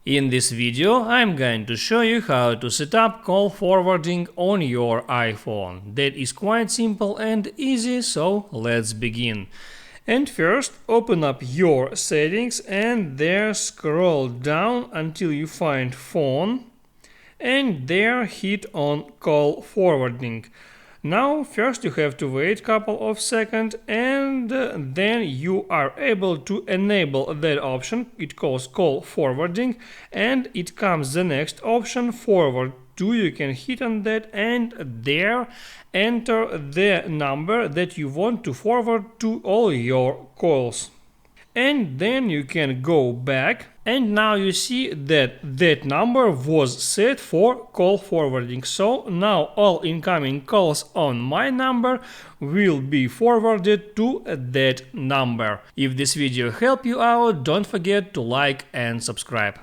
In this video, I'm going to show you how to set up call forwarding on your iPhone. That is quite simple and easy, so let's begin. And first, open up your settings and there scroll down until you find phone and there hit on call forwarding. Now first you have to wait a couple of seconds and then you are able to enable that option. It calls call forwarding and it comes the next option forward to. You can hit on that and there enter the number that you want to forward to all your calls. And then you can go back and now you see that that number was set for call forwarding. So now all incoming calls on my number will be forwarded to that number. If this video helped you out, don't forget to like and subscribe.